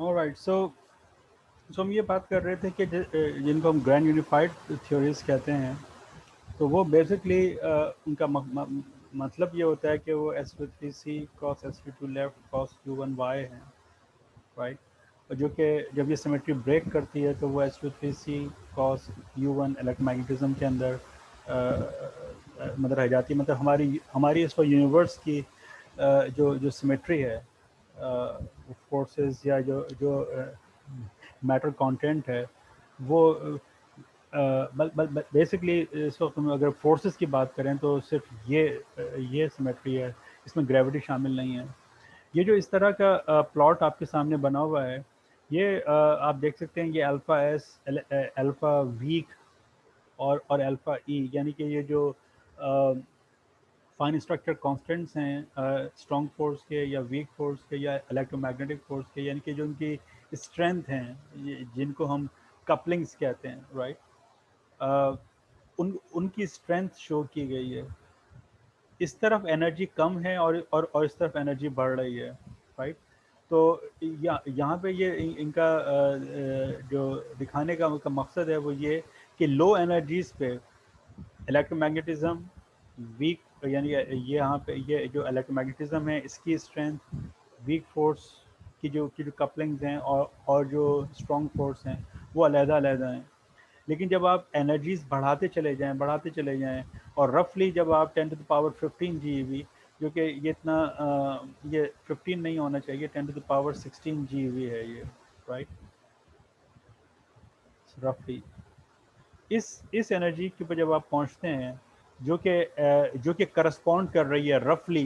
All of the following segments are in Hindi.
ऑलराइट, सो हम ये बात कर रहे थे कि जिनको हम ग्रैंड यूनिफाइड थ्योरीज कहते हैं, तो वो बेसिकली उनका मतलब ये होता है कि वो S2 3 C cos S2 left cos U1 Y है, राइट। और जो कि जब ये सिमेट्री ब्रेक करती है तो वो S2 3 C cos U1 electromagnetism के अंदर मतलब रह जाती है। मतलब हमारी हमारी इस यूनिवर्स की जो जो सिमेट्री है, फोर्सेस या जो जो मैटर कंटेंट है, वो बेसिकली इस वक्त हम अगर फोर्सेस की बात करें तो सिर्फ ये सिमेट्री है, इसमें ग्रेविटी शामिल नहीं है। ये जो इस तरह का प्लॉट आपके सामने बना हुआ है, ये आप देख सकते हैं, ये अल्फ़ा एस, अल्फ़ा वीक और अल्फ़ा ई, यानी कि ये जो फाइन स्ट्रक्चर कांस्टेंट्स हैं स्ट्रॉन्ग फोर्स के या वीक फोर्स के या इलेक्ट्रोमैग्नेटिक फोर्स के, यानी कि जो उनकी स्ट्रेंथ हैं, जिनको हम कपलिंग्स कहते हैं, राइट। उनकी स्ट्रेंथ शो की गई है। इस तरफ एनर्जी कम है और इस तरफ एनर्जी बढ़ रही है, राइट। तो यहाँ पे ये इनका जो दिखाने का मकसद है वो ये कि लो एनर्जीज पे इलेक्ट्रोमैग्नेटिज्म वीक, यानी ये यहाँ पे ये जो इलेक्ट्रोमैग्नेटिज्म है इसकी स्ट्रेंथ, वीक फोर्स की जो कपलिंग्स हैं और जो स्ट्रॉन्ग फोर्स हैं वो अलग-अलग हैं। लेकिन जब आप एनर्जीज बढ़ाते चले जाएं और रफली जब आप 10 to the power 15 GeV, जो कि ये इतना ये 15 नहीं होना चाहिए, 10 to the power 16 GeV है ये, राइट, रफली इस एनर्जी के ऊपर जब आप पहुंचते हैं, जो कि करस्पॉन्ड कर रही है रफली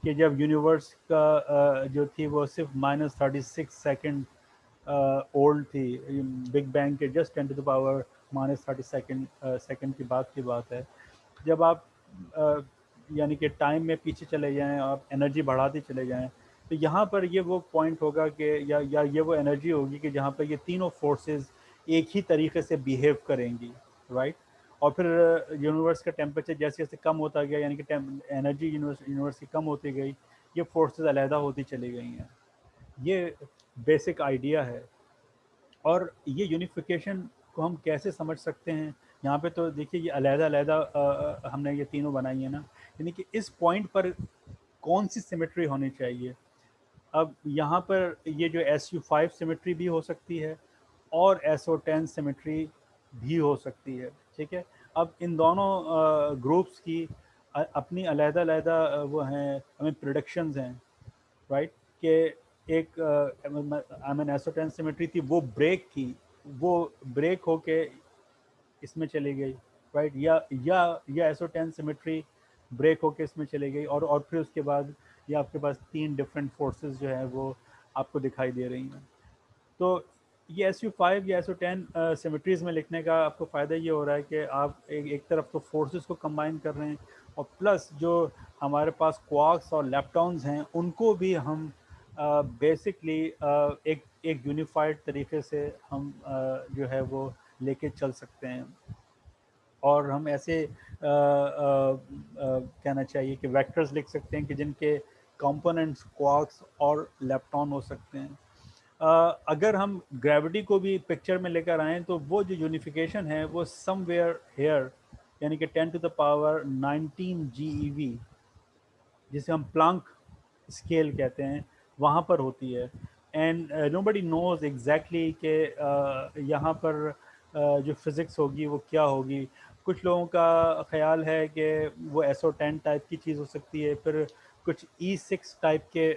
कि जब यूनिवर्स का जो थी वो सिर्फ -36 सेकेंड ओल्ड थी, बिग बैंग के just 10 to the power -32 second की बात है। जब आप अ, यानी कि टाइम में पीछे चले जाएं, आप एनर्जी बढ़ाते चले जाएं, तो यहाँ पर ये वो पॉइंट होगा कि या ये वो एनर्जी होगी कि जहाँ पर ये तीनों फोर्सेस एक ही तरीके से बिहेव करेंगी, राइट। और फिर यूनिवर्स का टेम्परेचर जैसे जैसे कम होता गया, यानी कि एनर्जी यूनिवर्स की कम होती गई, ये फोर्सेस अलहदा होती चली गई हैं। ये बेसिक आइडिया है। और ये यूनिफिकेशन को हम कैसे समझ सकते हैं, यहाँ पे तो देखिए ये अलहदा हमने ये तीनों बनाई है ना, यानी कि इस पॉइंट पर कौन सी सिमेट्री होनी चाहिए। अब यहाँ पर ये जो SU5 सिमेट्री भी हो सकती है और SO10 सिमेट्री भी हो सकती है, ठीक है। अब इन दोनों ग्रुप्स की अपनी अलहदा वो हैं, हमें प्रोडक्शंस हैं, राइट। कि एक आई मीन SO10 सिमेट्री थी, वो ब्रेक होके इसमें चली गई, राइट। या SO10 सिमेट्री ब्रेक होके इसमें चली गई, और फिर उसके बाद ये आपके पास तीन डिफरेंट फोर्सेस जो है वो आपको दिखाई दे रही हैं। तो ये SU5 या SO10 सिमेट्रीज में लिखने का आपको फ़ायदा ये हो रहा है कि आप एक तरफ तो फोर्सेस को कंबाइन कर रहे हैं, और प्लस जो हमारे पास क्वार्क्स और लेप्टॉन्स हैं उनको भी हम बेसिकली एक एक यूनिफाइड तरीके से हम जो है वो लेके चल सकते हैं। और हम ऐसे कहना चाहिए कि वेक्टर्स लिख सकते हैं कि जिनके कंपोनेंट्स क्वार्क्स और लेप्टॉन हो सकते हैं। अगर हम ग्रेविटी को भी पिक्चर में लेकर आएँ तो वो जो यूनिफिकेशन है वो समवेयर हेयर, यानी कि 10 to the power 19 GeV, जिसे हम प्लांक स्केल कहते हैं, वहाँ पर होती है। एंड नोबडी नोज एग्जैक्टली कि यहाँ पर जो फिज़िक्स होगी वो क्या होगी। कुछ लोगों का ख्याल है कि वो SO10 टाइप की चीज़ हो सकती है, फिर कुछ E6 टाइप के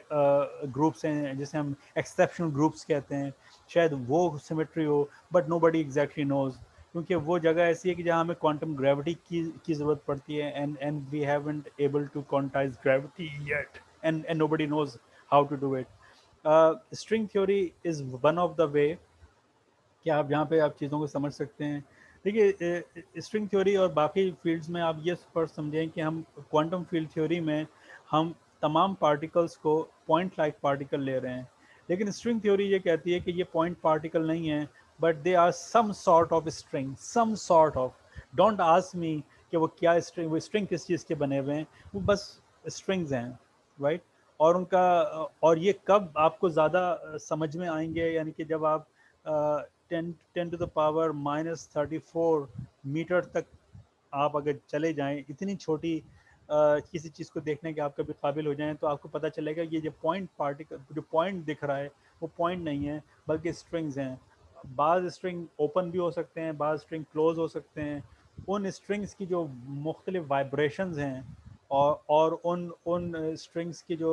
ग्रुप्स हैं जिसे हम एक्सेप्शनल ग्रुप्स कहते हैं, शायद वो सिमेट्री हो, बट नोबडी एग्जैक्टली नोज, क्योंकि वो जगह ऐसी है कि जहाँ हमें क्वांटम ग्रेविटी की ज़रूरत पड़ती है, and we haven't able to quantize gravity yet, and nobody knows how to do it. String theory is one of the way कि आप जहाँ पे आप चीज़ों को समझ सकते हैं। देखिए स्ट्रिंग थ्योरी और बाकी फील्ड्स में आप ये फर्स्ट समझें कि हम क्वांटम फील्ड थ्योरी में हम तमाम पार्टिकल्स को पॉइंट लाइक पार्टिकल ले रहे हैं, लेकिन स्ट्रिंग थ्योरी ये कहती है कि ये पॉइंट पार्टिकल नहीं है, but they are some sort of string, some sort of. Don't ask me कि वो क्या स्ट्रिंग, वो स्ट्रिंग किस चीज़ के बने हुए हैं, वो बस स्ट्रिंग्स हैं, राइट। और उनका और ये कब आपको ज़्यादा समझ में आएंगे, यानी कि जब आप 10 to the power -34 मीटर तक आप अगर चले जाएं, इतनी छोटी किसी चीज़ को देखने के आप कभी काबिल हो जाएं, तो आपको पता चलेगा ये जो पॉइंट पार्टिकल, जो पॉइंट दिख रहा है वो पॉइंट नहीं है बल्कि स्ट्रिंग्स हैं। बाज़ स्ट्रिंग ओपन भी हो सकते हैं, बाज़ स्ट्रिंग क्लोज हो सकते हैं। उन स्ट्रिंग्स की जो मुख्तलिफ वाइब्रेशंस हैं और उन उन स्ट्रिंग्स की जो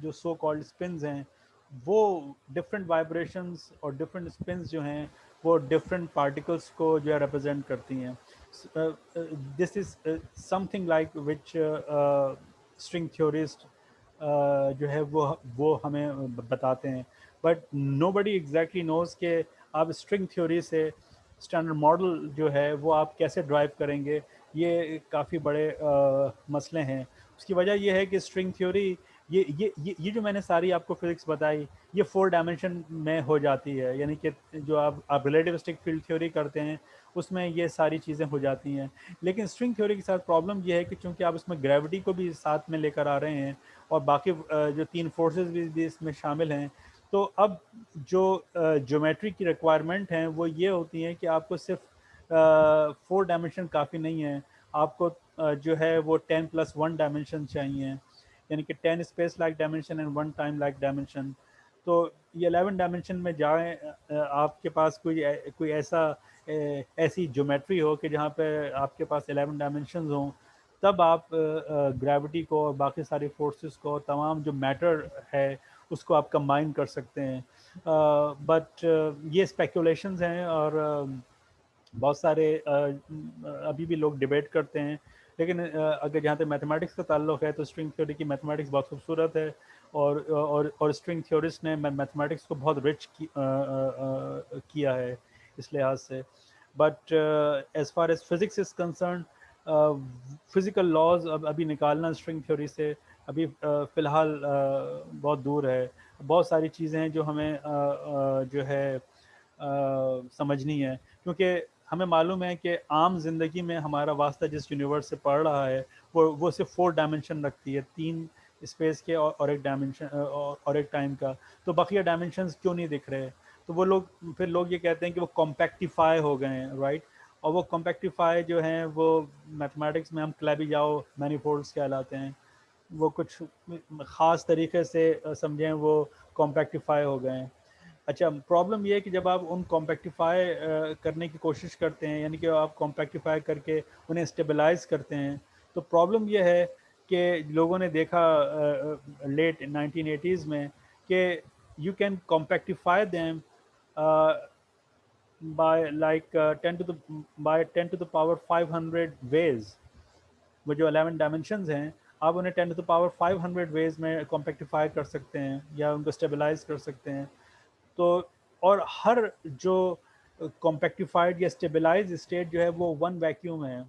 जो सो कॉल्ड स्पिन्स हैं, वो डिफरेंट वाइब्रेशंस और डिफरेंट स्पिन्स जो हैं वो डिफरेंट पार्टिकल्स को जो है रिप्रेजेंट करती हैं। This is something like which string theorist जो है वो हमें बताते हैं। But nobody exactly knows के आप स्ट्रिंग थ्योरी से स्टैंडर्ड मॉडल जो है वो आप कैसे ड्राइव करेंगे, ये काफ़ी बड़े मसले हैं। उसकी वजह ये है कि स्ट्रिंग थ्योरी, ये जो मैंने सारी आपको फिजिक्स बताई, ये 4 डायमेंशन में हो जाती है, यानी कि जो आप रिलेटिविस्टिक फील्ड थ्योरी करते हैं उसमें ये सारी चीज़ें हो जाती हैं। लेकिन स्ट्रिंग थ्योरी के साथ प्रॉब्लम ये है कि चूंकि आप इसमें ग्रेविटी को भी साथ में लेकर आ रहे हैं और बाकी जो 3 फोर्सेस भी इसमें शामिल हैं, तो अब जो ज्योमेट्री की रिक्वायरमेंट हैं वो ये होती हैं कि आपको सिर्फ 4 डायमेंशन काफ़ी नहीं है, आपको जो है वो 10+1 डायमेंशन चाहिए, यानी कि 10 space like dimension and 1 time like dimension. तो ये 11 डायमेंशन में जाएं, आपके पास कोई ऐसा ऐसी ज्योमेट्री हो कि जहाँ पे आपके पास 11 डायमेंशंस हों, तब आप ग्रेविटी को और बाकी सारी फोर्सेस को, तमाम जो मैटर है उसको आप कंबाइन कर सकते हैं। बट ये स्पेकुलेशंस हैं और बहुत सारे अभी भी लोग डिबेट करते हैं। लेकिन अगर जहाँ तक मैथमेटिक्स का ताल्लुक है तो स्ट्रिंग थ्योरी की मैथमेटिक्स बहुत खूबसूरत है और स्ट्रिंग थ्योरिस्ट ने मैथमेटिक्स को बहुत रिच किया है इस लिहाज से। But as far as physics is concern, physical laws अब अभी निकालना स्ट्रिंग थ्योरी से अभी फ़िलहाल बहुत दूर है। बहुत सारी चीज़ें हैं जो हमें जो है समझनी है, क्योंकि हमें मालूम है कि आम ज़िंदगी में हमारा वास्ता जिस यूनिवर्स से पढ़ रहा है वो सिर्फ 4 डायमेंशन रखती है, 3 स्पेस के और एक डायमेंशन और एक टाइम का। तो बकिया डायमेंशंस क्यों नहीं दिख रहे? तो वो लोग, फिर लोग ये कहते हैं कि वो कॉम्पैक्टिफाई हो गए हैं, राइट? और वो कॉम्पैक्टिफाई जो हैं वो मैथमेटिक्स में हम क्लेबिजाओ मैनीफोल्ड्स कहलाते हैं। वो कुछ ख़ास तरीके से समझें वो कॉम्पैक्टिफाई हो गए हैं। अच्छा, प्रॉब्लम ये है कि जब आप उन कॉम्पैक्टिफाई करने की कोशिश करते हैं, यानी कि आप कॉम्पैक्टिफाई करके उन्हें स्टेबलाइज़ करते हैं, तो प्रॉब्लम ये है कि लोगों ने देखा लेट 1980s में कि you can compactify them by like 10 to the power 500 ways. वो जो 11 डायमेंशंस हैं, आप उन्हें 10 टू द पावर 500 वेज में कॉम्पैक्टिफाई कर सकते हैं या उनको स्टेबलाइज कर सकते हैं। तो और हर जो कॉम्पैक्टिफाइड या स्टेबलाइज स्टेट जो है वो वन वैक्यूम है,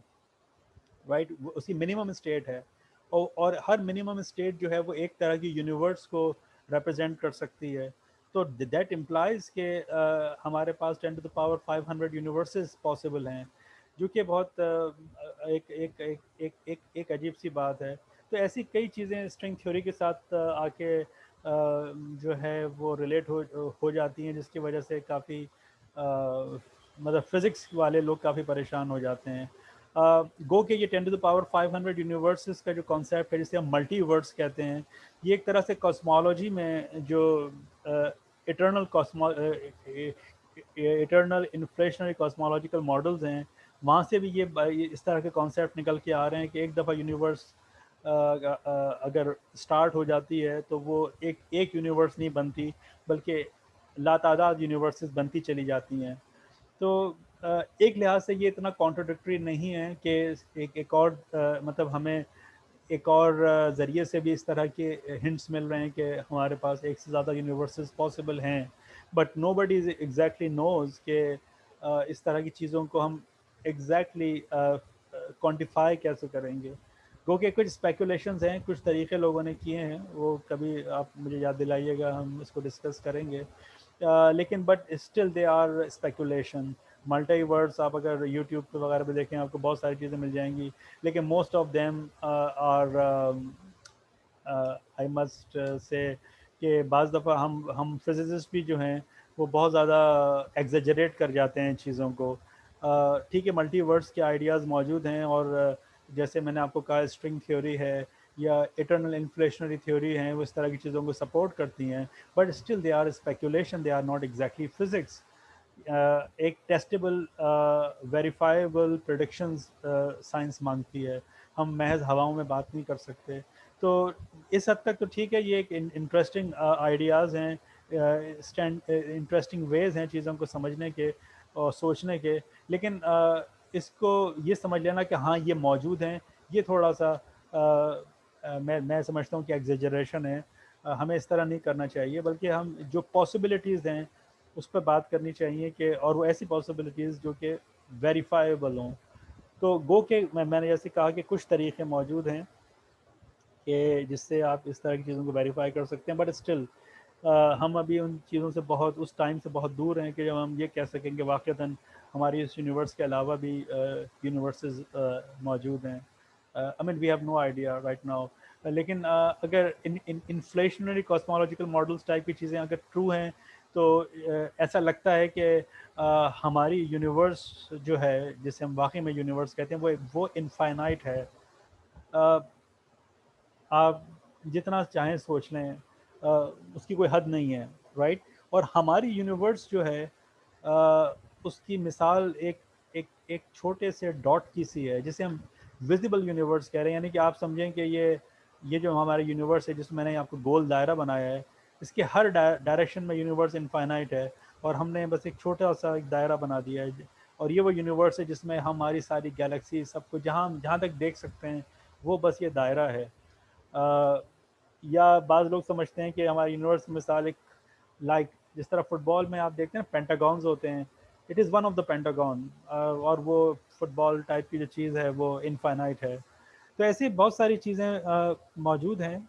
राइट? उसकी मिनिमम स्टेट है और हर मिनिमम स्टेट जो है वो एक तरह की यूनिवर्स को रिप्रेजेंट कर सकती है। तो दैट इम्प्लाइज के हमारे पास 10 to the power 500 universes possible हैं, जो कि बहुत एक अजीब सी बात है। तो ऐसी कई चीज़ें स्ट्रिंग थ्योरी के साथ आके जो है वो रिलेट हो जाती हैं, जिसकी वजह से काफ़ी मतलब फिज़िक्स वाले लोग काफ़ी परेशान हो जाते हैं। गो के ये 10 टू द पावर 500 यूनिवर्सेस का जो कॉन्सेप्ट है, जिसे हम मल्टीवर्स कहते हैं, ये एक तरह से कॉस्मोलॉजी में जो eternal Cosmo eternal inflationary cosmological models हैं, वहाँ से भी ये इस तरह के कॉन्सेप्ट निकल के आ रहे हैं कि एक दफ़ा यूनिवर्स अगर स्टार्ट हो जाती है तो वो एक यूनिवर्स नहीं बनती, बल्कि लातादाद यूनिवर्सेस बनती चली जाती हैं। तो एक लिहाज से ये इतना कॉन्ट्रोडिक्टरी नहीं है कि एक और मतलब हमें एक और ज़रिए से भी इस तरह के हिंट्स मिल रहे हैं कि हमारे पास एक से ज़्यादा यूनिवर्सेस पॉसिबल हैं। But nobody is exactly knows कि इस तरह की चीज़ों को हम एग्जैक्टली क्वान्टिफाई कैसे करेंगे। क्योंकि कुछ स्पेकुलेशंस हैं, कुछ तरीके लोगों ने किए हैं, वो कभी आप मुझे याद दिलाइएगा, हम इसको डिस्कस करेंगे। लेकिन but still they are speculation. Multiverse आप अगर यूट्यूब पे वगैरह पे देखें, आपको बहुत सारी चीज़ें मिल जाएंगी, लेकिन most of them are I must say कि बाज़ दफ़ा हम फिजिसिस्ट भी जो हैं वो बहुत ज़्यादा एग्जेजरेट कर जाते हैं चीज़ों को। ठीक है, मल्टीवर्स के आइडियाज़ मौजूद हैं और जैसे मैंने आपको कहा स्ट्रिंग थ्योरी है या इटर्नल इन्फ्लेशनरी थ्योरी हैं, वो इस तरह की चीज़ों को सपोर्ट करती हैं, but still they are speculation, they are not exactly physics. एक टेस्टेबल वेरीफाइबल प्रेडिक्शंस साइंस मांगती है, हम महज हवाओं में बात नहीं कर सकते। तो इस हद तक तो ठीक है, ये एक इंटरेस्टिंग आइडियाज़ हैं, इंटरेस्टिंग वेज हैं चीज़ों को समझने के और सोचने के, लेकिन इसको ये समझ लेना कि हाँ ये मौजूद हैं, ये थोड़ा सा मैं समझता हूँ कि एग्जेजरेशन है। हमें इस तरह नहीं करना चाहिए, बल्कि हम जो पॉसिबिलिटीज़ हैं उस पर बात करनी चाहिए कि, और वो ऐसी पॉसिबिलिटीज़ जो कि वेरीफाइबल हों। तो गो के मैंने जैसे कहा कि कुछ तरीके मौजूद हैं कि जिससे आप इस तरह की चीज़ों को वेरीफाई कर सकते हैं, बट स्टिल हम अभी उन चीज़ों से बहुत, उस टाइम से बहुत दूर हैं कि जब हम ये कह सकेंगे वाक़तन हमारी इस यूनिवर्स के अलावा भी यूनिवर्सेस मौजूद हैं। I mean we have no idea right now. लेकिन अगर इन्फ्लेशनरी कॉस्मोलॉजिकल मॉडल्स टाइप की चीज़ें अगर ट्रू हैं तो ऐसा लगता है कि हमारी यूनिवर्स जो है, जिसे हम वाकई में यूनिवर्स कहते हैं, वो इनफाइनाइट है। अ, आप जितना चाहें सोच लें, उसकी कोई हद नहीं है, राइट। और हमारी यूनिवर्स जो है उसकी मिसाल एक एक एक छोटे से डॉट की सी है, जिसे हम विजिबल यूनिवर्स कह रहे हैं। यानी कि आप समझें कि ये जो हमारा यूनिवर्स है, जिसमें मैंने आपको गोल दायरा बनाया है, इसके हर डायरेक्शन में यूनिवर्स इनफाइनाइट है, और हमने बस एक छोटा सा एक दायरा बना दिया है। और ये वो यूनिवर्स है जिसमें हमारी सारी गैलेक्सी, सब कुछ जहाँ जहाँ तक देख सकते हैं, वो बस ये दायरा है। या बाज़ लोग समझते हैं कि हमारे यूनिवर्स की मिसाल एक, लाइक जिस तरह फुटबॉल में आप देखते हैं पेंटागॉन्स होते हैं, it is one of the pentagon, और वो फुटबॉल टाइप की जो चीज़ है वो इनफाइनाइट है। तो ऐसी बहुत सारी चीज़ें मौजूद हैं,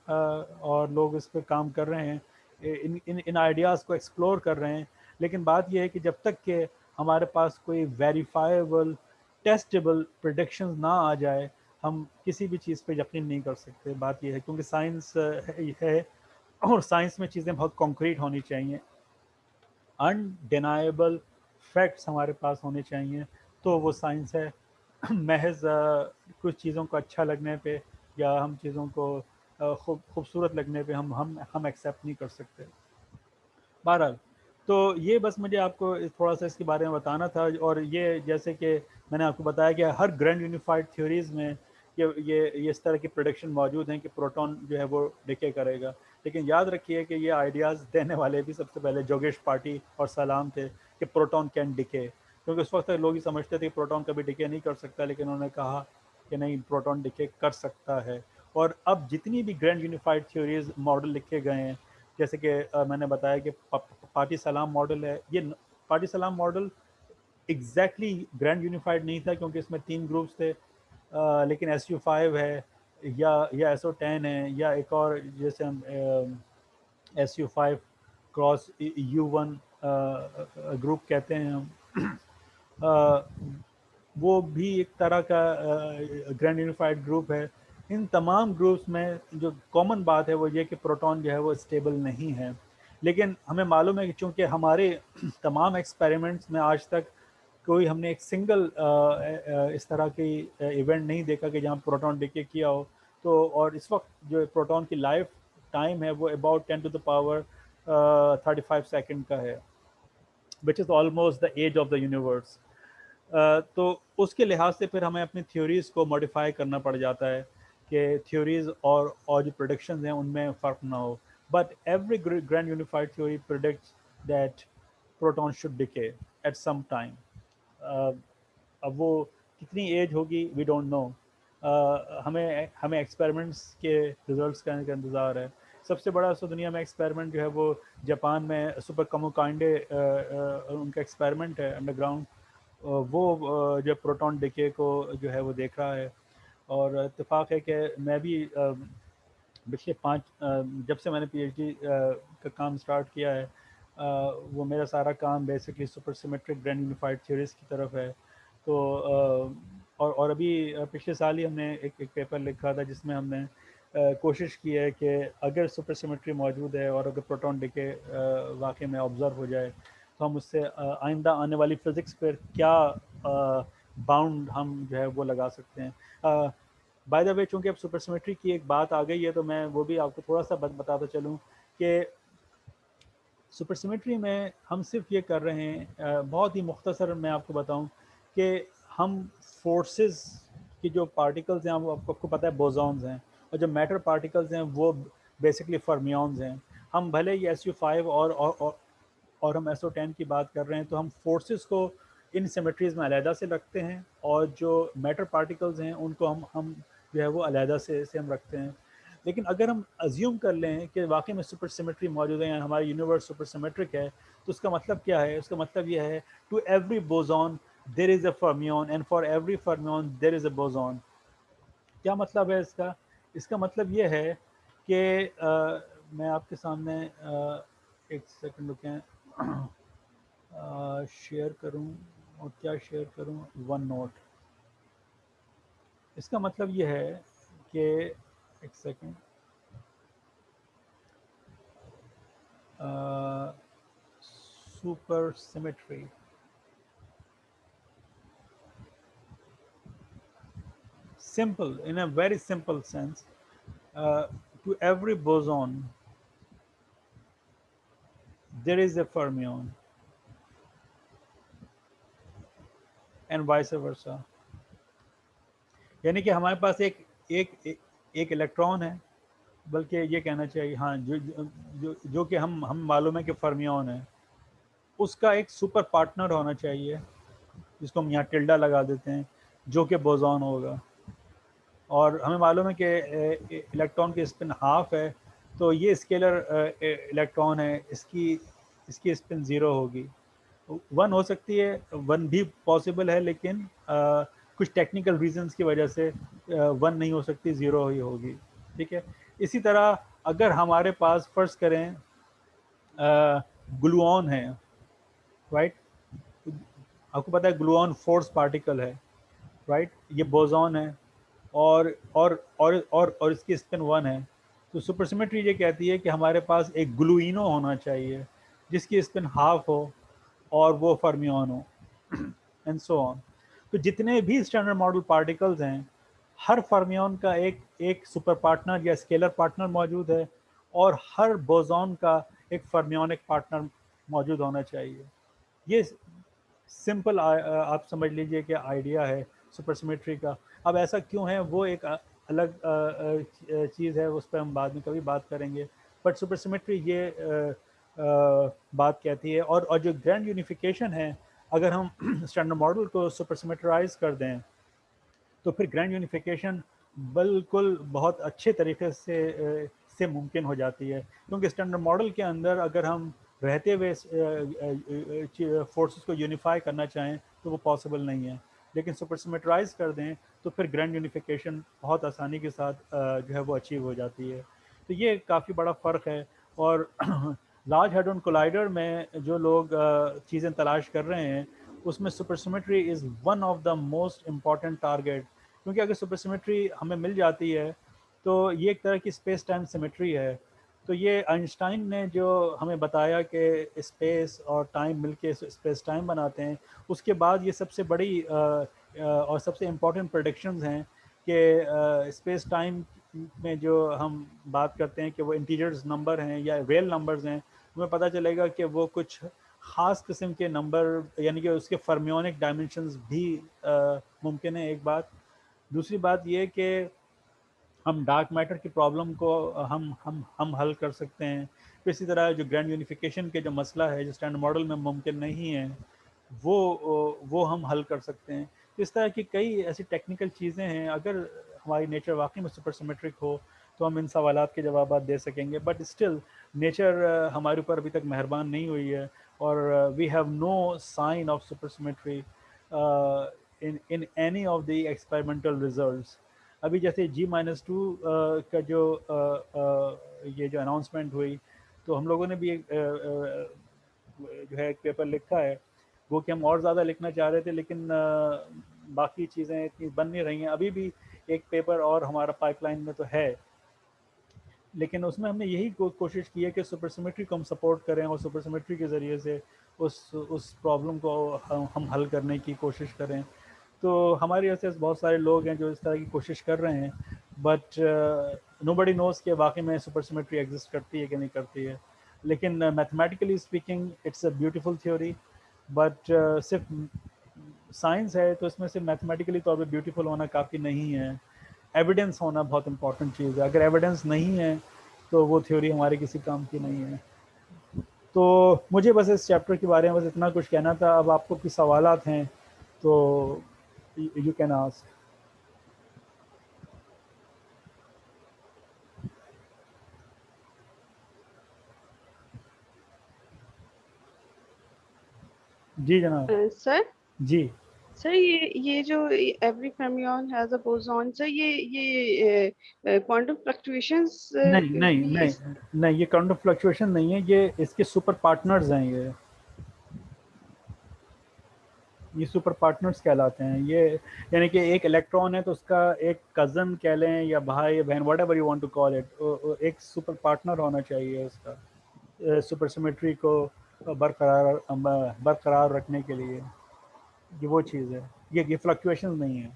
और लोग इस पे काम कर रहे हैं, इन इन इन आइडियाज़ को एक्सप्लोर कर रहे हैं। लेकिन बात यह है कि जब तक कि हमारे पास कोई वेरीफाइबल टेस्टेबल प्रिडिक्शंस ना आ जाए, हम किसी भी चीज़ पे यकीन नहीं कर सकते। बात यह है क्योंकि साइंस है, और साइंस में चीज़ें बहुत कॉन्क्रीट होनी चाहिए, अनडिनाएबल फैक्ट्स हमारे पास होने चाहिए, तो वो साइंस है। महज कुछ चीज़ों को अच्छा लगने पे या हम चीज़ों को खूबसूरत लगने पे हम एक्सेप्ट नहीं कर सकते। बहरहाल, तो ये बस मुझे आपको थोड़ा सा इसके बारे में बताना था। और ये जैसे कि मैंने आपको बताया कि हर ग्रैंड यूनिफाइड थ्योरीज़ में ये इस तरह की प्रोडिक्शन मौजूद हैं कि प्रोटॉन जो है वो डिके करेगा। लेकिन याद रखिए कि ये आइडियाज़ देने वाले भी सबसे पहले जोगेश पार्टी और सलाम थे कि प्रोटॉन कैन डिके, क्योंकि उस वक्त तक लोग ही समझते थे कि प्रोटॉन कभी डिके नहीं कर सकता, लेकिन उन्होंने कहा कि नहीं, प्रोटॉन डिके कर सकता है। और अब जितनी भी ग्रैंड यूनिफाइड थ्योरीज मॉडल लिखे गए हैं, जैसे कि मैंने बताया कि पार्टी सलाम मॉडल है, ये पार्टी सलाम मॉडल एग्जैक्टली ग्रैंड यूनिफाइड नहीं था, क्योंकि इसमें 3 ग्रुप्स थे। लेकिन SU5 है, या SO10 है, या एक और जैसे हम SU5 क्रॉस U1 ग्रुप कहते हैं हम, अ, वो भी एक तरह का ग्रैंड यूनिफाइड ग्रुप है। इन तमाम ग्रुप्स में जो कॉमन बात है वो ये कि प्रोटॉन जो है वो स्टेबल नहीं है। लेकिन हमें मालूम है कि चूँकि हमारे तमाम एक्सपेरिमेंट्स में आज तक कोई हमने एक सिंगल इस तरह की इवेंट नहीं देखा कि जहाँ प्रोटॉन डिके किया हो। तो और इस वक्त जो प्रोटॉन की लाइफ टाइम है वो about 10 to the power 35 second का है, which is almost the age of the universe. तो उसके लिहाज से फिर हमें अपनी थ्योरीज़ को मॉडिफाई करना पड़ जाता है कि थ्योरीज़ और जो प्रोडिक्शंस हैं उनमें फ़र्क ना हो। But every grand unified theory predicts that proton should decay at some time. अब वो कितनी एज होगी वी डोंट नो। हमें हमें एक्सपेरिमेंट्स के रिजल्ट्स का इंतज़ार है। सबसे बड़ा सो दुनिया में एक्सपेरिमेंट जो है वो जापान में सुपर कमोकांडे उनका एक्सपेरिमेंट है अंडरग्राउंड। वो जो प्रोटॉन डिके को जो है वो देख रहा है। और इत्तेफाक है कि मैं भी पिछले 5 जब से मैंने PhD का काम स्टार्ट किया है, वो मेरा सारा काम basically super symmetric grand unified theories की तरफ है। तो और अभी पिछले साल ही हमने एक पेपर लिखा था जिसमें हमने कोशिश की है कि अगर सुपर सिमेट्री मौजूद है और अगर प्रोटॉन डिके वाकई में ऑब्ज़र्व हो जाए तो हम उससे आइंदा आने वाली फ़िज़िक्स पर क्या बाउंड हम जो है वो लगा सकते हैं। बाय द वे, चूँकि अब सुपर सिमेट्री की एक बात आ गई है तो मैं वो भी आपको थोड़ा-सा बताता चलूँ कि सुपर सिमेट्री में हम सिर्फ ये कर रहे हैं, बहुत ही मुख्तसर मैं आपको बताऊं कि हम फोर्सेस की जो पार्टिकल्स हैं वो आपको पता है बोसॉन्स हैं, और जो मैटर पार्टिकल्स हैं वो बेसिकली फर्मियॉन्स हैं। हम भले ही SU5 और हम SO10 की बात कर रहे हैं तो हम फोर्सेस को इन सिमेट्रीज में अलहदा से रखते हैं, और जो मैटर पार्टिकल्स हैं उनको हम जो है वो अलहदा से हम रखते हैं। लेकिन अगर हम अज्यूम कर लें कि वाकई में सुपर सिमेट्री मौजूद है या हमारा यूनिवर्स सुपर सिमेट्रिक है, तो उसका मतलब क्या है? उसका मतलब यह है, to every boson there is a fermion and for every fermion there is a boson. क्या मतलब है इसका? इसका मतलब ये है कि मैं आपके सामने एक सेकंड रुकें, शेयर करूं, और क्या शेयर करूं, वन नोट। इसका मतलब ये है कि एक second, supersymmetry. Simple, in a very simple sense, to every boson there is a fermion and vice versa. यानी कि हमारे पास एक इलेक्ट्रॉन है, बल्कि ये कहना चाहिए, हाँ, जो कि हम मालूम है कि फर्मियन है, उसका एक सुपर पार्टनर होना चाहिए जिसको हम यहाँ टिल्डा लगा देते हैं, जो कि बोसॉन होगा। और हमें मालूम है कि इलेक्ट्रॉन की स्पिन हाफ है, तो ये स्केलर इलेक्ट्रॉन है, इसकी स्पिन ज़ीरो होगी। वन हो सकती है, वन भी पॉसिबल है, लेकिन कुछ टेक्निकल रीजंस की वजह से वन नहीं हो सकती, ज़ीरो ही होगी। ठीक है। इसी तरह अगर हमारे पास फ़र्ज़ करें ग्लूऑन है, राइट, आपको पता है ग्लूऑन फोर्स पार्टिकल है, राइट, ये बोसॉन है, और इसकी स्पिन वन है। तो सुपरसिमेट्री ये कहती है कि हमारे पास एक ग्लूइनो होना चाहिए जिसकी स्पिन हाफ हो और वो फर्मियन हो, एंड सो ऑन। तो जितने भी स्टैंडर्ड मॉडल पार्टिकल्स हैं, हर फर्मियन का एक सुपर पार्टनर या स्केलर पार्टनर मौजूद है, और हर बोसॉन का एक फर्मियोनिक पार्टनर मौजूद होना चाहिए। ये सिंपल आप समझ लीजिए कि आइडिया है सुपरसिमेट्री का। अब ऐसा क्यों है वो एक अलग चीज़ है, उस पर हम बाद में कभी बात करेंगे। बट सुपरसिमेट्री ये बात कहती है, और जो ग्रैंड यूनिफिकेशन है, अगर हम स्टैंडर्ड मॉडल को सुपरसिमेट्राइज कर दें तो फिर ग्रैंड यूनिफिकेशन बिल्कुल बहुत अच्छे तरीके से मुमकिन हो जाती है, क्योंकि स्टैंडर्ड मॉडल के अंदर अगर हम रहते हुए फोर्सेस को यूनिफाई करना चाहें तो वो पॉसिबल नहीं है, लेकिन सुपरसिमेट्राइज कर दें तो फिर ग्रैंड यूनिफिकेशन बहुत आसानी के साथ जो है वो अचीव हो जाती है। तो ये काफ़ी बड़ा फ़र्क है। और लार्ज हेड्रॉन कोलाइडर में जो लोग चीज़ें तलाश कर रहे हैं, उसमें supersymmetry is one of the most important target, क्योंकि अगर सुपरसिमेट्री हमें मिल जाती है तो ये एक तरह की स्पेस टाइम सिमेट्री है। तो ये आइंस्टाइन ने जो हमें बताया कि स्पेस और टाइम मिलके स्पेस टाइम बनाते हैं, उसके बाद ये सबसे बड़ी और सबसे इम्पोर्टेंट प्रेडिक्शंस हैं कि स्पेस टाइम में जो हम बात करते हैं कि वो इंटीजर्स नंबर हैं या रियल नंबर्स हैं, हमें पता चलेगा कि वो कुछ ख़ास किस्म के नंबर, यानी कि उसके फर्मियोनिक डायमेंशंस भी मुमकिन है, एक बात। दूसरी बात ये कि हम डार्क मैटर की प्रॉब्लम को हम हल कर सकते हैं। तो इसी तरह जो ग्रैंड यूनिफिकेशन के जो मसला है जो स्टैंडर्ड मॉडल में मुमकिन नहीं है, वो हम हल कर सकते हैं। तो इस तरह की कई ऐसी टेक्निकल चीज़ें हैं, अगर हमारी नेचर वाकई में सुपर सिमेट्रिक हो तो हम इन सवालात के जवाब दे सकेंगे। बट स्टिल नेचर हमारे ऊपर अभी तक मेहरबान नहीं हुई है, और we have no sign of super symmetry in any of the experimental results. अभी जैसे G-2 का जो ये जो अनाउंसमेंट हुई, तो हम लोगों ने भी एक जो है एक पेपर लिखा है, वो कि हम और ज़्यादा लिखना चाह रहे थे, लेकिन बाकी चीज़ें इतनी बन नहीं रही हैं। अभी भी एक पेपर और हमारा पाइपलाइन में तो है, लेकिन उसमें हमने यही कोशिश की है कि सुपर सिमेट्री को हम सपोर्ट करें और सुपर सिमेट्री के ज़रिए से उस प्रॉब्लम को हम हल करने की कोशिश करें। तो हमारे ऐसे बहुत सारे लोग हैं जो इस तरह की कोशिश कर रहे हैं, बट नोबडी नोज़ कि वाकई में सुपर सिमेट्री एग्जिस्ट करती है कि नहीं करती है। लेकिन mathematically speaking it's a beautiful theory, but सिर्फ साइंस है तो इसमें सिर्फ मैथमेटिकली तौर पे ब्यूटीफुल होना काफ़ी नहीं है, एविडेंस होना बहुत इंपॉर्टेंट चीज़ है। अगर एविडेंस नहीं है तो वो थ्योरी हमारे किसी काम की नहीं है। तो मुझे बस इस चैप्टर के बारे में बस इतना कुछ कहना था। अब आपको कुछ सवालात हैं तो यू कैन आस्क। जी जनाब। सर जी सर ये जो every fermion has a boson sir, ये क्वांटम फ्लक्चुएशंस नहीं नहीं भी नहीं इस। नहीं, ये काउंटर फ्लक्चुएशन नहीं है, ये इसके सुपर पार्टनर्स हैं। ये सुपर पार्टनर्स कहलाते हैं ये। यानी कि एक इलेक्ट्रॉन है तो उसका एक कज़न कह लें या भाई या बहन, whatever you want to call it, एक सुपर पार्टनर होना चाहिए उसका सुपर सिमेट्री को बरकरार रखने के लिए। ये वो चीज़ है, ये फ्लक्चुएशन नहीं है,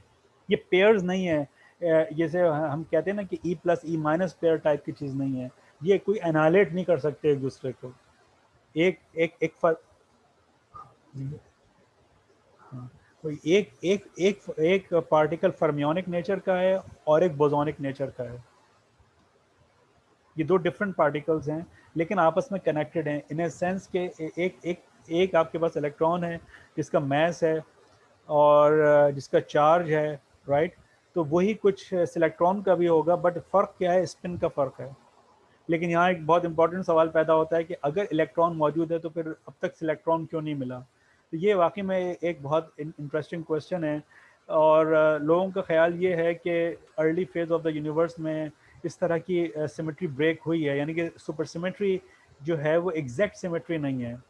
ये पेयर्स नहीं है। जैसे हम कहते हैं ना कि E plus E minus pair type की चीज़ नहीं है। ये कोई एनालेट नहीं कर सकते एक दूसरे को। एक एक एक फर, हाँ, तो एक पार्टिकल फर्मियोनिक नेचर का है और एक बोसोनिक नेचर का है। ये दो डिफरेंट पार्टिकल्स हैं लेकिन आपस में कनेक्टेड हैं इन ए सेंस के एक आपके पास इलेक्ट्रॉन है जिसका मैस है और जिसका चार्ज है, राइट। तो वही कुछ इलेक्ट्रॉन का भी होगा, बट फ़र्क क्या है, स्पिन का फ़र्क है। लेकिन यहाँ एक बहुत इंपॉर्टेंट सवाल पैदा होता है कि अगर इलेक्ट्रॉन मौजूद है तो फिर अब तक इलेक्ट्रॉन क्यों नहीं मिला। तो ये वाकई में एक बहुत इंटरेस्टिंग क्वेश्चन है। और लोगों का ख्याल ये है कि early phase of the universe में इस तरह की सिमेट्री ब्रेक हुई है, यानी कि सुपर सिमेट्री जो है वो एग्जैक्ट सिमेट्री नहीं है।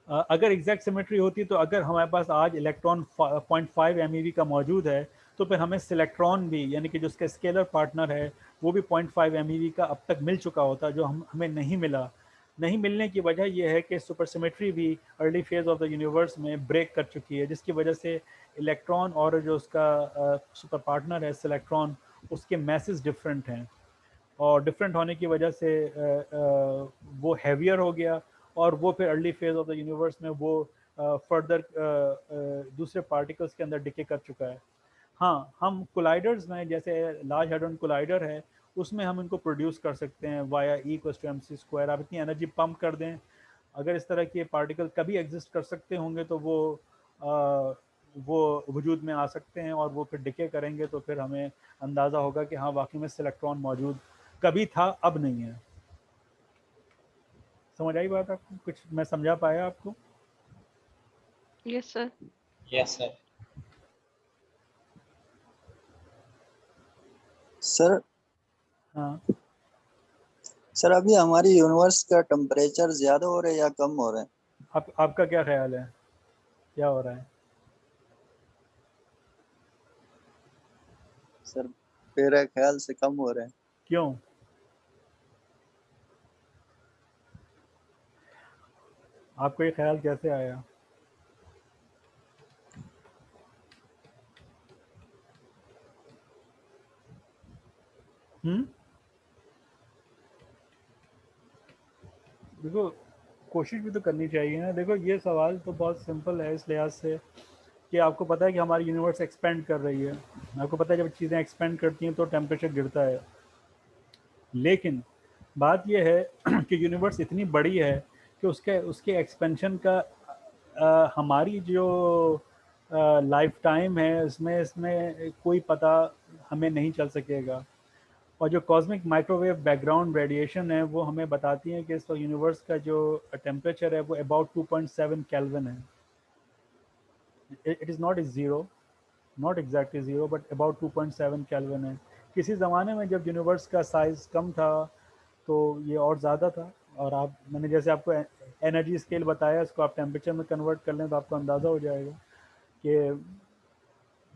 अगर एग्जैक्ट सिमेट्री होती तो अगर हमारे पास आज इलेक्ट्रॉन 0.5 MeV का मौजूद है तो फिर हमें सिलेक्ट्रॉन भी, यानी कि जो उसका स्केलर पार्टनर है वो भी 0.5 MeV का अब तक मिल चुका होता, जो हमें नहीं मिला। नहीं मिलने की वजह यह है कि सुपर सिमेट्री भी early phase of the universe में ब्रेक कर चुकी है, जिसकी वजह से इलेक्ट्रॉन और जो उसका सुपर पार्टनर है सिलेक्ट्रॉन, उसके मैसेज डिफरेंट हैं। और डिफरेंट होने की वजह से वो हैवियर हो गया और वो फिर early phase of the universe में वो फर्दर दूसरे पार्टिकल्स के अंदर डिके कर चुका है। हाँ, हम कोलाइडर्स में जैसे लार्ज हेड्रॉन कोलाइडर है उसमें हम इनको प्रोड्यूस कर सकते हैं वाया E=mc²। आप इतनी एनर्जी पंप कर दें, अगर इस तरह के पार्टिकल कभी एग्जिस्ट कर सकते होंगे तो वो वजूद में आ सकते हैं और वो फिर डिके करेंगे तो फिर हमें अंदाज़ा होगा कि हाँ वाकई में इलेक्ट्रॉन मौजूद कभी था, अब नहीं है। समझ आई बात आपको? कुछ मैं समझा पाया आपको? Yes sir. Yes sir. Sir हाँ, सर अभी हमारी यूनिवर्स का टेम्परेचर ज्यादा हो रहा है या कम हो रहा है? आपका क्या ख्याल है, क्या हो रहा है? सर मेरे ख्याल से कम हो रहा है। क्यों? आपको ये ख्याल कैसे आया? देखो, कोशिश भी तो करनी चाहिए ना। देखो, ये सवाल तो बहुत सिंपल है इस लिहाज से कि आपको पता है कि हमारी यूनिवर्स एक्सपेंड कर रही है। आपको पता है जब चीज़ें एक्सपेंड करती हैं तो टेम्परेचर गिरता है। लेकिन बात यह है कि यूनिवर्स इतनी बड़ी है कि उसके उसके एक्सपेंशन का हमारी जो लाइफ टाइम है इसमें इसमें कोई पता हमें नहीं चल सकेगा। और जो कॉस्मिक माइक्रोवेव बैकग्राउंड रेडिएशन है वो हमें बताती है कि इस यूनिवर्स का जो टेम्परेचर है वो अबाउट 2.7 केल्विन है। It is not is zero, not exactly zero, but about 2.7 kelvin है। किसी ज़माने में जब यूनिवर्स का साइज़ कम था तो ये और ज़्यादा था। और आप, मैंने जैसे आपको एनर्जी स्केल बताया, इसको आप टेम्परेचर में कन्वर्ट कर लें तो आपको अंदाज़ा हो जाएगा कि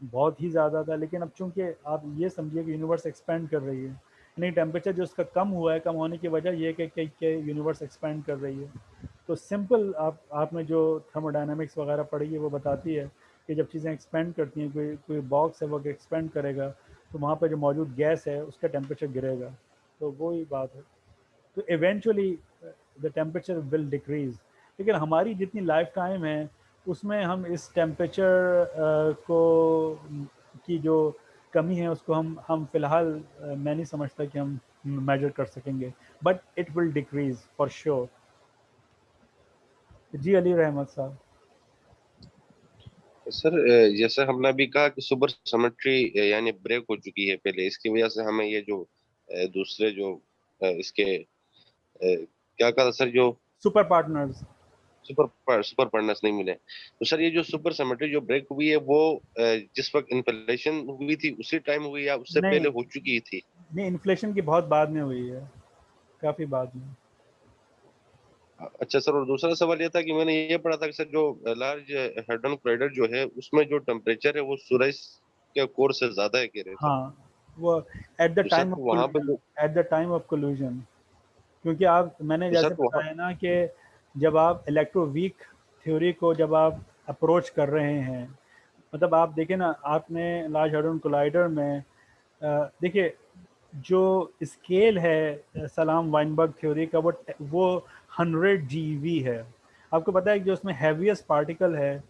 बहुत ही ज़्यादा था। लेकिन अब चूंकि आप ये समझिए कि यूनिवर्स एक्सपेंड कर रही है, नहीं, टेम्परेचर जो उसका कम हुआ है, कम होने की वजह ये है कि यूनिवर्स एक्सपैंड कर रही है। तो सिंपल आपने जो थर्मोडायनामिक्स वगैरह पढ़ी है वो बताती है कि जब चीज़ें एक्सपेंड करती हैं, कोई कोई बॉक्स है वो एक्सपेंड करेगा, तो वहाँ पर जो मौजूद गैस है उसका टेम्परेचर गिरेगा। तो वही बात है। तो eventually the temperature will decrease, लेकिन हमारी जितनी लाइफ टाइम है उसमें हम इस टेम्परेचर को की जो कमी है उसको हम फ़िलहाल मैं नहीं समझता कि हम मेजर कर सकेंगे, but it will decrease for sure. जी अली रहमत साहब। सर जैसे हमने अभी कहा कि सुपर सिमेट्री यानी ब्रेक हो चुकी है पहले, इसकी वजह से हमें ये जो दूसरे जो इसके क्या कहा था सर, जो सुपर पार्टनर्स। सुपर पार्टनर्स नहीं मिले। तो सर ये जो सुपर सिमेट्री जो ब्रेक हुई है वो जिस वक्त इन्फ्लेशन हुई थी उसी टाइम हुई या उससे नहीं पहले हो चुकी थी? नहीं, इन्फ्लेशन की बहुत बाद में हुई है, काफ़ी बाद में। अच्छा सर, और दूसरा सवाल ये था कि मैंने ये पढ़ा था कि सर जो लार्ज hadron कोलाइडर जो है उसमें जो टेम्परेचर है वो सूरज के कोर से ज्यादा है कह रहे हैं सर। हाँ, वो एट द तो सर टाइम ऑफ तो वहां पे कोलिजन, तो at the time of collision, क्योंकि आप, मैंने तो सर जैसे तो वहां बताया ना कि जब आप इलेक्ट्रोवीक थ्योरी को जब आप अप्रोच कर रहे हैं, मतलब आप देखें ना, आपने लार्ज hadron कोलाइडर में देखिए जो स्केल है सलाम वाइनबर्ग थ्योरी का, वो 100 GeV है। आपको पता है कि जो उसमें हैवीएस्ट पार्टिकल है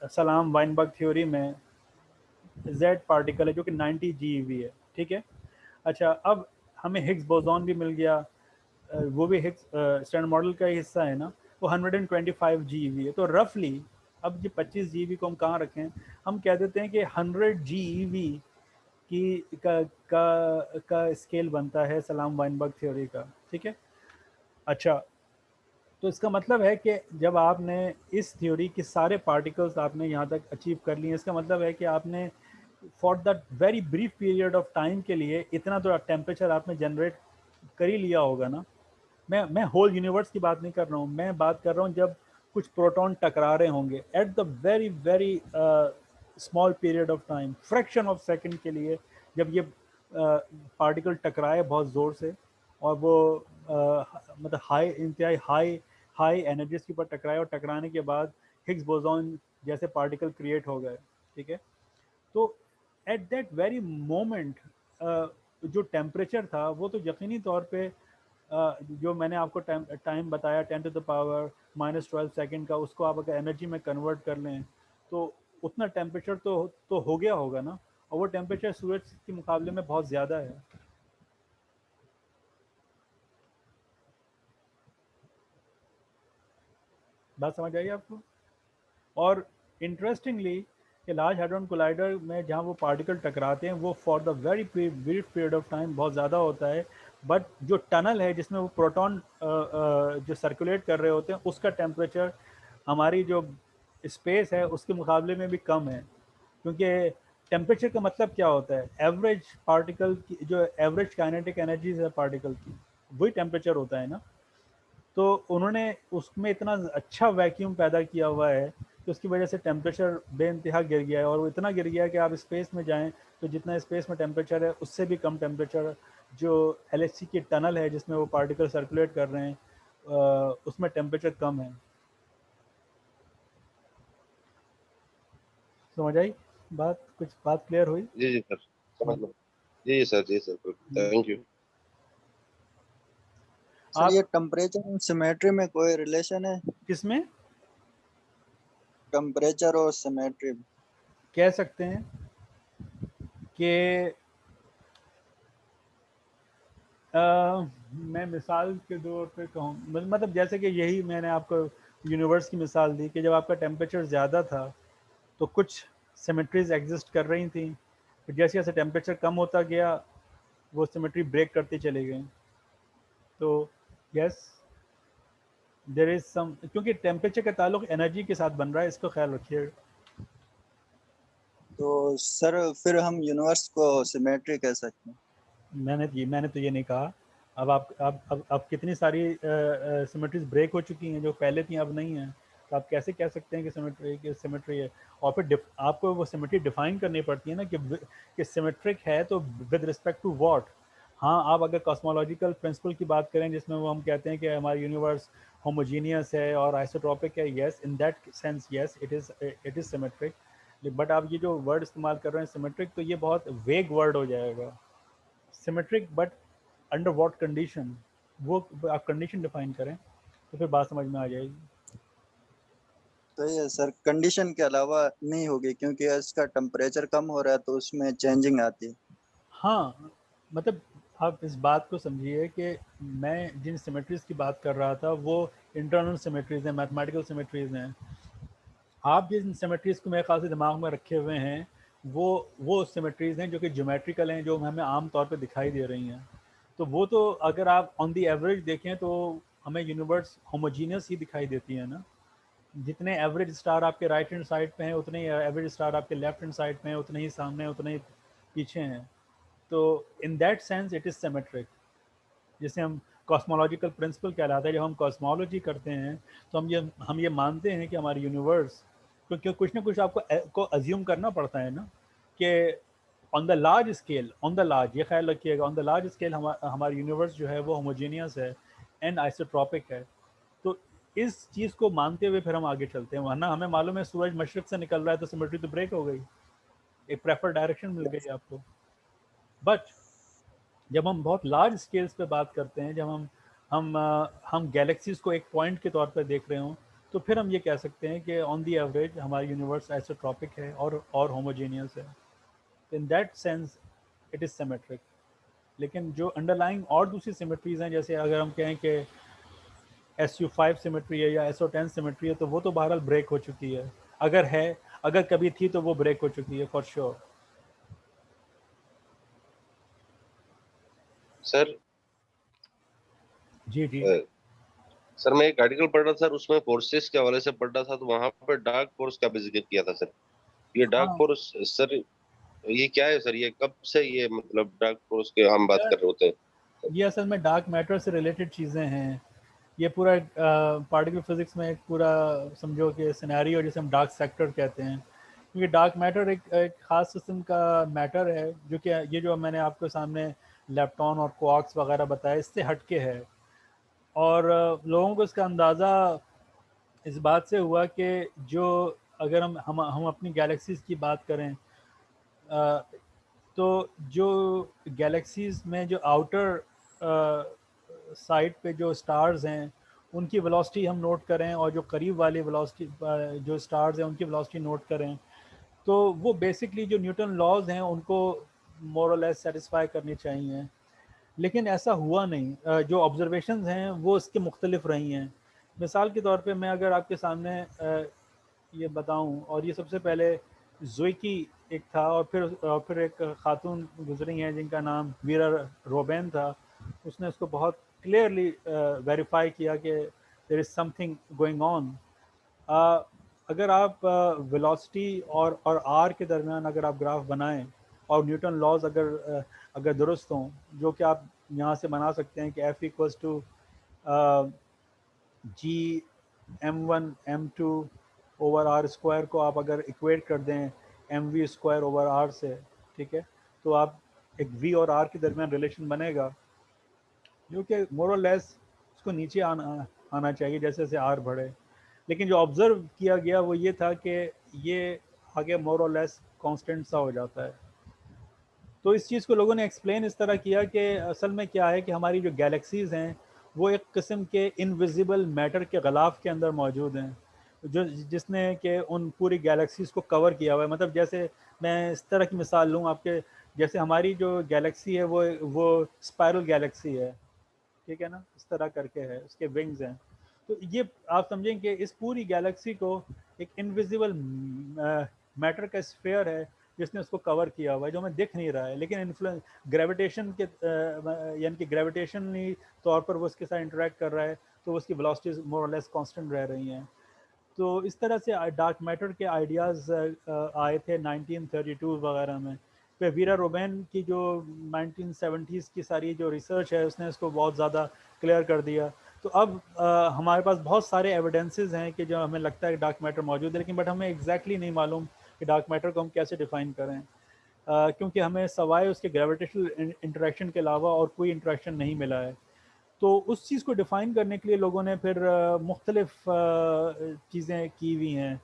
सलाम वाइनबर्ग थ्योरी में, जेड पार्टिकल है जो कि 90 GeV है, ठीक है। अच्छा, अब हमें हिग्स बोसॉन भी मिल गया, वो भी हिग्स स्टैंडर्ड मॉडल का ही हिस्सा है ना, वो 125 GeV है। तो रफली अब ये 25 GeV को हम कहाँ रखें, हम कह देते हैं कि 100 GeV की का स्केल बनता है सलाम वाइनबर्ग थ्योरी का, ठीक है। अच्छा, तो इसका मतलब है कि जब आपने इस थ्योरी के सारे पार्टिकल्स आपने यहाँ तक अचीव कर लिए, इसका मतलब है कि आपने for the very brief period of time के लिए इतना तो टेम्परेचर आपने जनरेट कर ही लिया होगा ना। मैं होल यूनिवर्स की बात नहीं कर रहा हूँ, मैं बात कर रहा हूँ जब कुछ प्रोटॉन टकरा रहे होंगे at the very very small period of time, fraction of second के लिए, जब ये पार्टिकल टकराए बहुत ज़ोर से, और वो मतलब हाई, इंतहाई हाई हाई एनर्जीज के ऊपर टकराए, और टकराने के बाद हिग्स बोसॉन जैसे पार्टिकल क्रिएट हो गए, ठीक है। तो एट दैट वेरी मोमेंट जो टेम्परेचर था वो तो यकीनी तौर पे जो मैंने आपको टाइम बताया 10⁻⁻12 सेकंड का, उसको आप अगर एनर्जी में कन्वर्ट कर लें तो उतना टेम्परेचर तो हो गया होगा ना, और वो टेम्परेचर सूरज के मुकाबले में बहुत ज़्यादा है। बात समझ आई आपको? और इंटरेस्टिंगली कि लार्ज hadron कोलाइडर में जहाँ वो पार्टिकल टकराते हैं वो for the very brief period of time बहुत ज़्यादा होता है, बट जो टनल है जिसमें वो प्रोटॉन जो सर्कुलेट कर रहे होते हैं उसका टेम्परेचर हमारी जो स्पेस है उसके मुकाबले में भी कम है। क्योंकि टेम्परेचर का मतलब क्या होता है, एवरेज पार्टिकल की जो एवरेज काइनेटिक एनर्जीज है पार्टिकल की, वही टेम्परेचर होता है ना। तो उन्होंने उसमें इतना अच्छा वैक्यूम पैदा किया हुआ है कि उसकी वजह से टेम्परेचर बेइंतहा गिर गया है, और वो इतना गिर गया है कि आप स्पेस में जाएं तो जितना स्पेस में टेम्परेचर है उससे भी कम टेम्परेचर जो LHC की टनल है जिसमें वो पार्टिकल सर्कुलेट कर रहे हैं उसमें टेम्परेचर कम है। समझ आई बात? कुछ बात क्लियर हुई? जी जी सर, समझ लो। जी सर, जी सर, थैंक यू। सर आप ये टेम्परेचर और सिमेट्री में कोई रिलेशन है? किसमें टेम्परेचर और सिमेट्री। कह सकते हैं कि मैं मिसाल के तौर पे कहूँ, मतलब जैसे कि यही मैंने आपको यूनिवर्स की मिसाल दी कि जब आपका टेम्परेचर ज़्यादा था तो कुछ सिमेट्रीज एग्जिस्ट कर रही थी, फिर जैसे जैसे टेम्परेचर कम होता गया वो सिमेट्री ब्रेक करती चली गई। तो यस, देर इज़ सम, क्योंकि टेम्परेचर का ताल्लुक एनर्जी के साथ बन रहा है, इसको ख्याल रखिएगा। तो सर फिर हम यूनिवर्स को सिमेट्री कह सकते हैं? मैंने तो ये नहीं कहा। अब अब कितनी सारी सिमेट्रीज ब्रेक हो चुकी हैं जो पहले थी अब नहीं है, तो आप कैसे कह सकते हैं कि सिमेट्री है? और फिर आपको वो सिमेट्री डिफाइन करनी पड़ती है ना कि सिमेट्रिक है तो विद रिस्पेक्ट टू व्हाट। हाँ, आप अगर कॉस्मोलॉजिकल प्रिंसिपल की बात करें जिसमें वो हम कहते हैं कि हमारा यूनिवर्स होमोजीनियस है और आइसोट्रॉपिक है, yes in that sense yes it is symmetric. But आप ये जो वर्ड इस्तेमाल कर रहे हैं सिमेट्रिक, तो ये बहुत वेग वर्ड हो जाएगा। Symmetric but under what condition, वो आप कंडीशन डिफाइन करें तो फिर बात समझ में आ जाएगी। तो ये सर कंडीशन के अलावा नहीं होगी, क्योंकि इसका टेम्परेचर कम हो रहा है तो उसमें चेंजिंग आती है। हाँ, मतलब आप इस बात को समझिए कि मैं जिन सिमेट्रीज की बात कर रहा था वो इंटरनल सिमेट्रीज हैं, मैथमेटिकल सिमेट्रीज हैं। आप जिन सिमेट्रीज को मेरे ख्याल से दिमाग में रखे हुए हैं वो सिमेट्रीज हैं जो कि ज्योमेट्रिकल हैं, जो हमें आम तौर पे दिखाई दे रही हैं। तो वो तो अगर आप ऑन दी एवरेज देखें तो हमें यूनिवर्स होमोजीनियस ही दिखाई देती है ना। जितने एवरेज स्टार आपके राइट हैंड साइड पे हैं उतने ही एवरेज स्टार आपके लेफ्ट हैंड साइड पे हैं, उतने ही सामने उतने ही पीछे हैं। तो in that sense it is symmetric, जिसे हम कॉस्मोलॉजिकल प्रिंसिपल कहलाता है। जब हम कॉस्मोलॉजी करते हैं तो हम ये मानते हैं कि हमारे यूनिवर्स, क्योंकि कुछ ना कुछ आपको अज्यूम करना पड़ता है ना कि on the large scale, on the large, ये ख्याल रखिएगा, ऑन द लार्ज स्केल हमारा यूनिवर्स जो है वो होमोजीनियस है एंड आइसोट्रॉपिक है। तो इस चीज़ को मानते हुए फिर हम आगे चलते हैं, वरना हमें मालूम है सूरज मशरक से निकल रहा है तो सिमेट्री तो ब्रेक हो गई, एक प्रेफर डायरेक्शन मिल गई आपको। बट जब हम बहुत लार्ज स्केल्स पे बात करते हैं, जब हम गैलेक्सीज को एक पॉइंट के तौर पर देख रहे हों, तो फिर हम ये कह सकते हैं कि ऑन दी एवरेज हमारा यूनिवर्स आइसोट्रॉपिक है और होमोजेनियस है। In that sense it is symmetric. लेकिन जो अंडरलाइंग और दूसरी सिमेट्रीज हैं, जैसे अगर हम कहें कि SU5 सिमेट्री है या SO10 सिमेट्री है, तो वो तो बहरहाल ब्रेक हो चुकी है, अगर कभी थी तो वो ब्रेक हो चुकी है फॉर श्योर। सर जी जी। अ, सर मैं एक आर्टिकल पढ़ रहा था सर, उसमें फोर्सेस के हवाले से पढ़ रहा था, तो वहां पर डार्क फोर्स का भी जिक्र किया था सर। ये डार्क हाँ, फोर्स सर, ये क्या है सर? ये कब से ये मतलब डार्क फोर्स के हम बात कर रहे होते हैं? ये असल में डार्क मैटर से रिलेटेड चीज़ें हैं। ये पूरा पार्टिकल फिजिक्स में एक पूरा समझो कि सिनेरियो जिसे हम डार्क सेक्टर कहते हैं, क्योंकि डार्क मैटर एक ख़ास किस्म का मैटर है जो कि ये जो मैंने आपको सामने लेप्टॉन और क्वार्क्स वगैरह बताया इससे हटके है। और लोगों को इसका अंदाज़ा इस बात से हुआ कि जो अगर हम अपनी गैलेक्सीज़ की बात करें, अ, तो जो गैलेक्सीज़ में जो आउटर साइड पे जो स्टार्स हैं उनकी वेलोसिटी हम नोट करें और जो करीब वाली वेलोसिटी जो स्टार्स हैं उनकी वेलोसिटी नोट करें, तो वो बेसिकली जो न्यूटन लॉज हैं उनको मोर और लेस सेटिस्फाई करनी चाहिए। लेकिन ऐसा हुआ नहीं। जो ऑब्जर्वेशंस हैं वो इसके मुख्तलिफ रही हैं। मिसाल के तौर पे मैं अगर आपके सामने ये बताऊं, और ये सबसे पहले ज़ुइकी एक था और फिर एक खातून गुजरी हैं जिनका नाम वीरा रोबेन था। उसने उसको बहुत क्लियरली वेरीफाई किया कि there is something going on. अगर आप वेलोसिटी और आर के दरमियान अगर आप ग्राफ बनाएं और न्यूटन लॉज अगर दुरुस्त हों, जो कि आप यहाँ से बना सकते हैं कि F equals to G m1 m2 over R square को आप अगर इक्वेट कर दें mv स्क्वायर ओवर आर से, ठीक है, तो आप एक v और r के दरमियान रिलेशन बनेगा जो कि मोर और लेस उसको नीचे आना चाहिए जैसे जैसे आर बढ़े। लेकिन जो ऑब्जर्व किया गया वो ये था कि ये आगे मोर और लेस कांस्टेंट सा हो जाता है। तो इस चीज़ को लोगों ने एक्सप्लेन इस तरह किया कि असल में क्या है कि हमारी जो गैलेक्सीज़ हैं वो एक किस्म के इनविजिबल मैटर के ग़िलाफ़ के अंदर मौजूद हैं, जो जिसने कि उन पूरी गैलेक्सीज़ को कवर किया हुआ है। मतलब जैसे मैं इस तरह की मिसाल लूँ आपके, जैसे हमारी जो गैलेक्सी है वो स्पायरल गैलेक्सी है, ठीक है ना, इस तरह करके है, उसके विंग्स हैं। तो ये आप समझें कि इस पूरी गैलेक्सी को एक इनविजिबल मैटर का स्फेयर है जिसने उसको कवर किया हुआ है, जो हमें दिख नहीं रहा है, लेकिन इन्फ्लुएंस ग्रेविटेशन के यानी कि ग्रेविटेशनली तौर पर वो उसके साथ इंटरेक्ट कर रहा है, तो उसकी वेलोसिटीज मोर और लेस कांस्टेंट रह रही हैं। तो इस तरह से डार्क मैटर के आइडियाज़ आए थे 1932 वगैरह में। फिर वीरा रोबेन की जो 1970s की सारी जो रिसर्च है उसने इसको बहुत ज़्यादा क्लियर कर दिया। तो अब हमारे पास बहुत सारे एविडेंसेस हैं कि जो हमें लगता है कि डार्क मैटर मौजूद है, लेकिन बट हमें एग्जैक्टली नहीं मालूम कि डार्क मैटर को हम कैसे डिफ़ाइन करें। क्योंकि हमें सवाए उसके ग्रेविटेशनल इंटरेक्शन के अलावा और कोई इंटरेक्शन नहीं मिला है। तो उस चीज़ को डिफ़ाइन करने के लिए लोगों ने फिर मुख्तलिफ चीज़ें की हुई हैं।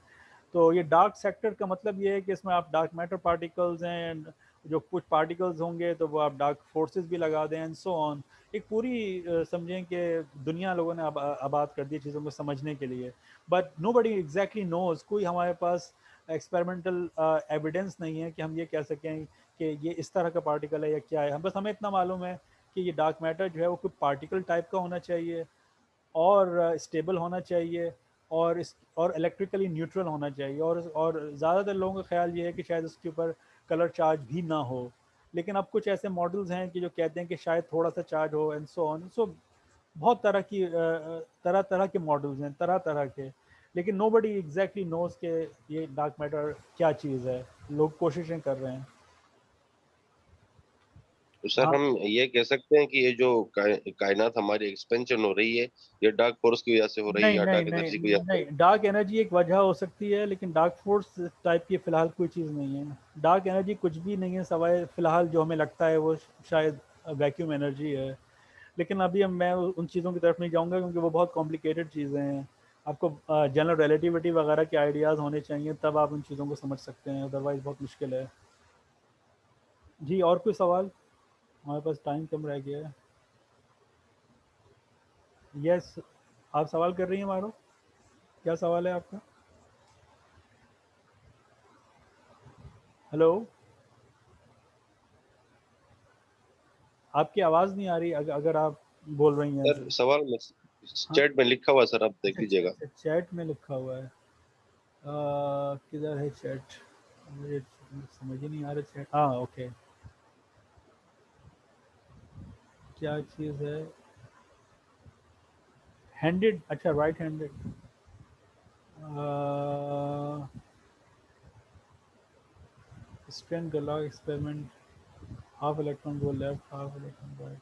तो ये डार्क सेक्टर का मतलब ये है कि इसमें आप डार्क मैटर पार्टिकल्स हैं, जो कुछ पार्टिकल्स होंगे तो वो आप डार्क फोर्सेस भी लगा दें एंड सो ऑन। एक पूरी समझें कि दुनिया लोगों ने आबाद कर दी चीज़ों को समझने के लिए, बट नोबडी एग्जैक्टली नोज। कोई हमारे पास एक्सपेरिमेंटल एविडेंस नहीं है कि हम ये कह सकें कि ये इस तरह का पार्टिकल है या क्या है। हमें इतना मालूम है कि ये डार्क मैटर जो है वो कोई पार्टिकल टाइप का होना चाहिए और स्टेबल होना चाहिए और इलेक्ट्रिकली न्यूट्रल होना चाहिए, और ज़्यादातर लोगों का ख्याल ये है कि शायद उसके ऊपर कलर चार्ज भी ना हो। लेकिन अब कुछ ऐसे मॉडल्स हैं कि जो कहते हैं कि शायद थोड़ा सा चार्ज हो एंड सो ऑन। सो बहुत तरह तरह के मॉडल्स हैं, तरह तरह के, लेकिन नोबडी एग्जैक्टली नोज के ये डार्क मैटर क्या चीज़ है। लोग कोशिशें कर रहे हैं। तो सर हाँ, हम ये कह सकते हैं कि ये जो कायनात हमारी एक्सपेंशन हो रही है, ये डार्क फोर्स की वजह से हो रही है नहीं या नहीं डार्क नहीं एनर्जी की वजह से? नहीं, डार्क एनर्जी एक वजह हो सकती है, लेकिन डार्क फोर्स टाइप की फ़िलहाल कोई चीज़ नहीं है। डार्क एनर्जी कुछ भी नहीं है सिवाय फ़िलहाल जो हमें लगता है वो शायद वैक्यूम एनर्जी है। लेकिन अभी मैं उन चीज़ों की तरफ नहीं जाऊंगा क्योंकि वो बहुत कॉम्प्लिकेटेड चीज़ें हैं। आपको जनरल रिलेटिविटी वगैरह के आइडियाज़ होने चाहिए, तब आप उन चीज़ों को समझ सकते हैं, अदरवाइज़ बहुत मुश्किल है। जी, और कोई सवाल? हमारे पास टाइम कम रह गया है। यस, आप सवाल कर रही हैं मारो, क्या सवाल है आपका? हेलो, आपकी आवाज़ नहीं आ रही अगर आप बोल रही हैं सर तो। सवाल में हाँ, चैट में लिखा हुआ, सर आप देख अच्छा अच्छा लीजिएगा। अच्छा, चैट में लिखा हुआ है। किधर है चैट? मुझे समझ ही नहीं आ रहा चैट। हाँ, ओके। क्या चीज़ है? हैंडेड, अच्छा राइट हैंडेड। स्ट्रेन गलॉग experiment, half electron go left, half electron right.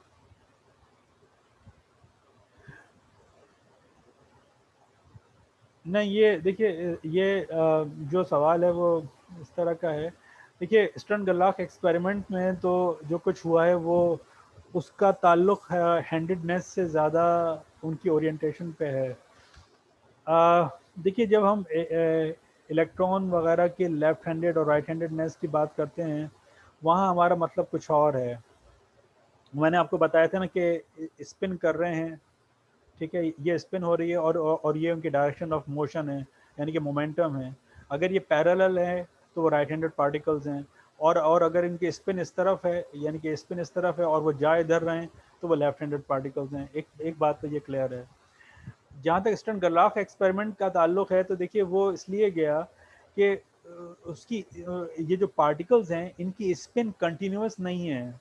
नहीं, ये देखिए, ये जो सवाल है वो इस तरह का है। देखिए, स्टर्न गलाख एक्सपेरिमेंट में तो जो कुछ हुआ है वो उसका ताल्लुक हैंडेडनेस से ज़्यादा उनकी ओरिएंटेशन पे है। देखिए, जब हम इलेक्ट्रॉन वगैरह के लेफ़्ट हैंडेड और राइट हैंडेडनेस की बात करते हैं, वहाँ हमारा मतलब कुछ और है। मैंने आपको बताया था ना कि स्पिन कर रहे हैं, ठीक है, ये स्पिन हो रही है और ये उनकी डायरेक्शन ऑफ मोशन है, यानी कि मोमेंटम है। अगर ये पैरेलल है तो वो राइट हैंडेड पार्टिकल्स हैं, और अगर इनकी स्पिन इस तरफ है, यानी कि स्पिन इस तरफ है और वो जा इधर रहे हैं, तो वो लेफ्ट हैंडेड पार्टिकल्स हैं। एक बात तो ये क्लियर है। जहाँ तक स्टर्न गरलाफ एक्सपेरिमेंट का ताल्लुक है, तो देखिए वो इसलिए गया कि उसकी ये जो पार्टिकल्स हैं इनकी स्पिन कंटिन्यूस नहीं है,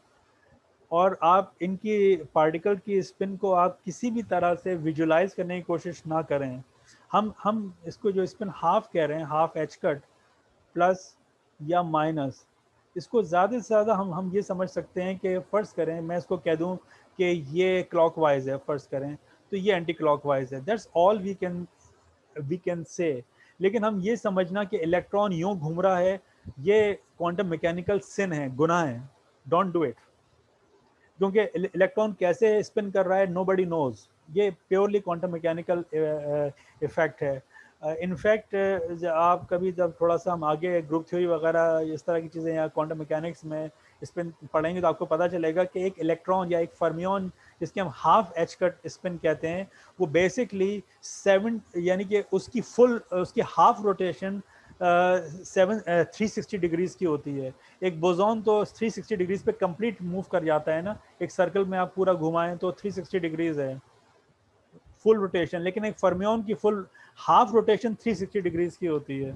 और आप इनकी पार्टिकल की स्पिन को आप किसी भी तरह से विजुलाइज करने की कोशिश ना करें। हम इसको जो स्पिन हाफ कह रहे हैं, हाफ एच कट प्लस या माइनस, इसको ज़्यादा से ज़्यादा हम ये समझ सकते हैं कि फ़र्ज़ करें मैं इसको कह दूं कि ये क्लॉकवाइज है, फ़र्ज़ करें तो ये एंटी क्लॉकवाइज है। That's all we can say. लेकिन हम ये समझना कि इलेक्ट्रॉन यूं घूम रहा है, ये क्वांटम मैकेनिकल सिन है, गुनाह है। Don't do it. क्योंकि इलेक्ट्रॉन कैसे स्पिन कर रहा है नोबडी नोज, ये प्योरली क्वांटम मैकेनिकल इफेक्ट है। इनफैक्ट आप कभी जब थोड़ा सा हम आगे ग्रुप थ्योरी वगैरह इस तरह की चीज़ें या क्वांटम मैकेनिक्स में स्पिन पढ़ेंगे तो आपको पता चलेगा कि एक इलेक्ट्रॉन या एक फर्मियन जिसके हम हाफ एच कट स्पिन कहते हैं, वो बेसिकली 7, यानी कि उसकी हाफ रोटेशन 360 डिग्रीज की होती है। एक बोजॉन तो 360 डिग्रीज पे कंप्लीट मूव कर जाता है ना, एक सर्कल में आप पूरा घुमाएं तो 360 डिग्रीज है फुल रोटेशन, लेकिन एक फर्मियन की फुल हाफ रोटेशन 360 डिग्रीज की होती है।